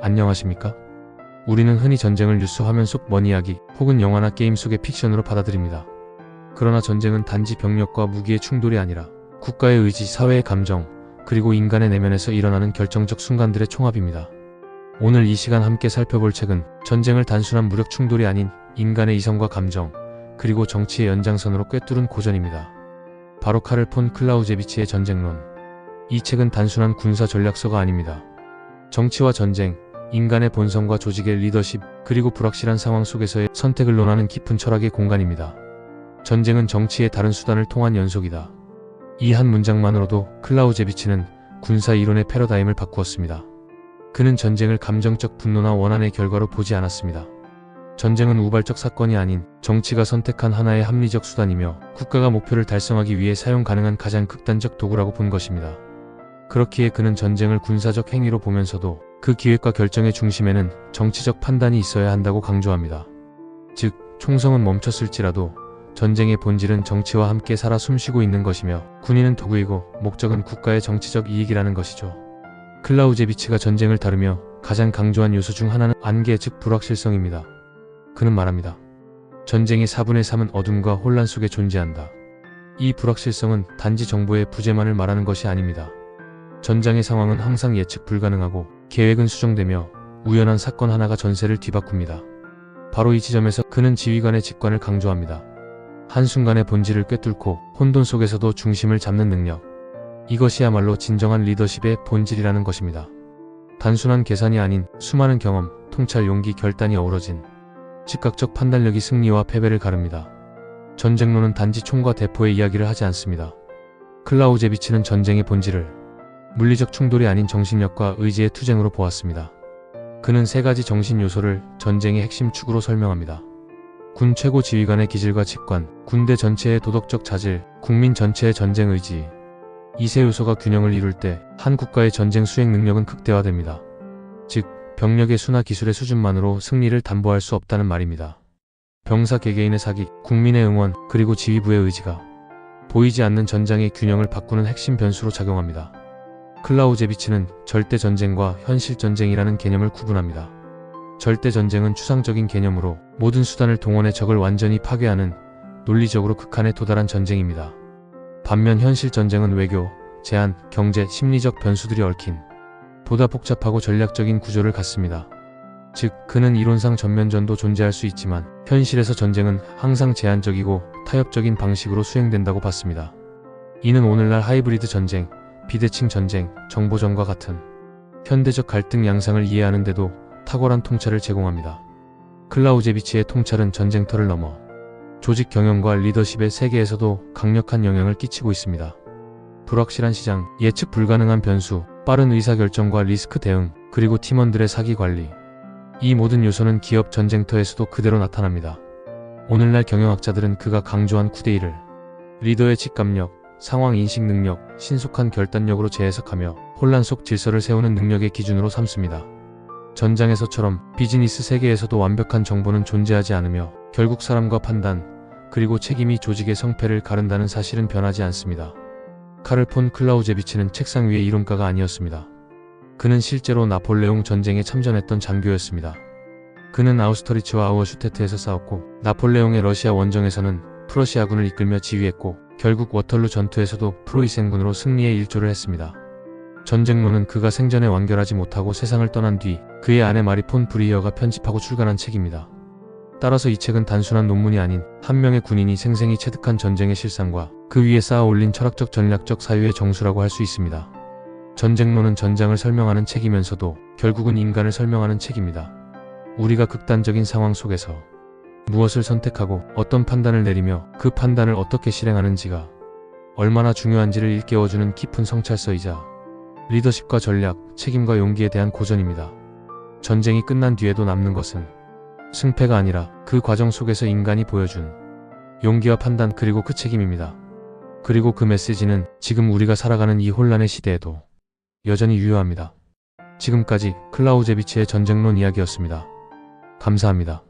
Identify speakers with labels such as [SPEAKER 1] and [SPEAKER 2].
[SPEAKER 1] 안녕하십니까? 우리는 흔히 전쟁을 뉴스 화면 속 먼 이야기 혹은 영화나 게임 속의 픽션으로 받아들입니다. 그러나 전쟁은 단지 병력과 무기의 충돌이 아니라 국가의 의지, 사회의 감정, 그리고 인간의 내면에서 일어나는 결정적 순간들의 총합입니다. 오늘 이 시간 함께 살펴볼 책은 전쟁을 단순한 무력 충돌이 아닌 인간의 이성과 감정, 그리고 정치의 연장선으로 꿰뚫은 고전입니다. 바로 카를 폰 클라우제비치의 전쟁론. 이 책은 단순한 군사 전략서가 아닙니다. 정치와 전쟁, 인간의 본성과 조직의 리더십, 그리고 불확실한 상황 속에서의 선택을 논하는 깊은 철학의 공간입니다. 전쟁은 정치의 다른 수단을 통한 연속이다. 이 한 문장만으로도 클라우제비치는 군사 이론의 패러다임을 바꾸었습니다. 그는 전쟁을 감정적 분노나 원한의 결과로 보지 않았습니다. 전쟁은 우발적 사건이 아닌 정치가 선택한 하나의 합리적 수단이며 국가가 목표를 달성하기 위해 사용 가능한 가장 극단적 도구라고 본 것입니다. 그렇기에 그는 전쟁을 군사적 행위로 보면서도 그 기획과 결정의 중심에는 정치적 판단이 있어야 한다고 강조합니다. 즉, 총성은 멈췄을지라도 전쟁의 본질은 정치와 함께 살아 숨쉬고 있는 것이며 군인은 도구이고 목적은 국가의 정치적 이익이라는 것이죠. 클라우제비치가 전쟁을 다루며 가장 강조한 요소 중 하나는 안개, 즉 불확실성입니다. 그는 말합니다. 전쟁의 4분의 3은 어둠과 혼란 속에 존재한다. 이 불확실성은 단지 정보의 부재만을 말하는 것이 아닙니다. 전장의 상황은 항상 예측 불가능하고 계획은 수정되며 우연한 사건 하나가 전세를 뒤바꿉니다. 바로 이 지점에서 그는 지휘관의 직관을 강조합니다. 한순간의 본질을 꿰뚫고 혼돈 속에서도 중심을 잡는 능력. 이것이야말로 진정한 리더십의 본질이라는 것입니다. 단순한 계산이 아닌 수많은 경험, 통찰, 용기, 결단이 어우러진 즉각적 판단력이 승리와 패배를 가릅니다. 전쟁론은 단지 총과 대포의 이야기를 하지 않습니다. 클라우제비치는 전쟁의 본질을 물리적 충돌이 아닌 정신력과 의지의 투쟁으로 보았습니다. 그는 세 가지 정신 요소를 전쟁의 핵심 축으로 설명합니다. 군 최고 지휘관의 기질과 직관, 군대 전체의 도덕적 자질, 국민 전체의 전쟁 의지. 이 세 요소가 균형을 이룰 때 한 국가의 전쟁 수행 능력은 극대화됩니다. 즉, 병력의 수나 기술의 수준만으로 승리를 담보할 수 없다는 말입니다. 병사 개개인의 사기, 국민의 응원, 그리고 지휘부의 의지가 보이지 않는 전장의 균형을 바꾸는 핵심 변수로 작용합니다. 클라우제비치는 절대 전쟁과 현실 전쟁이라는 개념을 구분합니다. 절대 전쟁은 추상적인 개념으로 모든 수단을 동원해 적을 완전히 파괴하는 논리적으로 극한에 도달한 전쟁입니다. 반면 현실 전쟁은 외교, 제한, 경제, 심리적 변수들이 얽힌 보다 복잡하고 전략적인 구조를 갖습니다. 즉, 그는 이론상 전면전도 존재할 수 있지만 현실에서 전쟁은 항상 제한적이고 타협적인 방식으로 수행된다고 봤습니다. 이는 오늘날 하이브리드 전쟁, 비대칭 전쟁, 정보전과 같은 현대적 갈등 양상을 이해하는 데도 탁월한 통찰을 제공합니다. 클라우제비치의 통찰은 전쟁터를 넘어 조직 경영과 리더십의 세계에서도 강력한 영향을 끼치고 있습니다. 불확실한 시장, 예측 불가능한 변수, 빠른 의사결정과 리스크 대응, 그리고 팀원들의 사기 관리. 이 모든 요소는 기업 전쟁터에서도 그대로 나타납니다. 오늘날 경영학자들은 그가 강조한 9대1을 리더의 직감력, 상황 인식 능력, 신속한 결단력으로 재해석하며 혼란 속 질서를 세우는 능력의 기준으로 삼습니다. 전장에서처럼 비즈니스 세계에서도 완벽한 정보는 존재하지 않으며 결국 사람과 판단, 그리고 책임이 조직의 성패를 가른다는 사실은 변하지 않습니다. 카를 폰 클라우제비치는 책상 위의 이론가가 아니었습니다. 그는 실제로 나폴레옹 전쟁에 참전했던 장교였습니다. 그는 아우스터리츠와 아우어슈테트에서 싸웠고 나폴레옹의 러시아 원정에서는 프러시아군을 이끌며 지휘했고 결국 워털루 전투에서도 프로이센군으로 승리에 일조를 했습니다. 전쟁론은 그가 생전에 완결하지 못하고 세상을 떠난 뒤 그의 아내 마리 폰 브리히어가 편집하고 출간한 책입니다. 따라서 이 책은 단순한 논문이 아닌 한 명의 군인이 생생히 체득한 전쟁의 실상과 그 위에 쌓아 올린 철학적 전략적 사유의 정수라고 할 수 있습니다. 전쟁론은 전장을 설명하는 책이면서도 결국은 인간을 설명하는 책입니다. 우리가 극단적인 상황 속에서 무엇을 선택하고 어떤 판단을 내리며 그 판단을 어떻게 실행하는지가 얼마나 중요한지를 일깨워주는 깊은 성찰서이자 리더십과 전략, 책임과 용기에 대한 고전입니다. 전쟁이 끝난 뒤에도 남는 것은 승패가 아니라 그 과정 속에서 인간이 보여준 용기와 판단, 그리고 그 책임입니다. 그리고 그 메시지는 지금 우리가 살아가는 이 혼란의 시대에도 여전히 유효합니다. 지금까지 클라우제비치의 전쟁론 이야기였습니다. 감사합니다.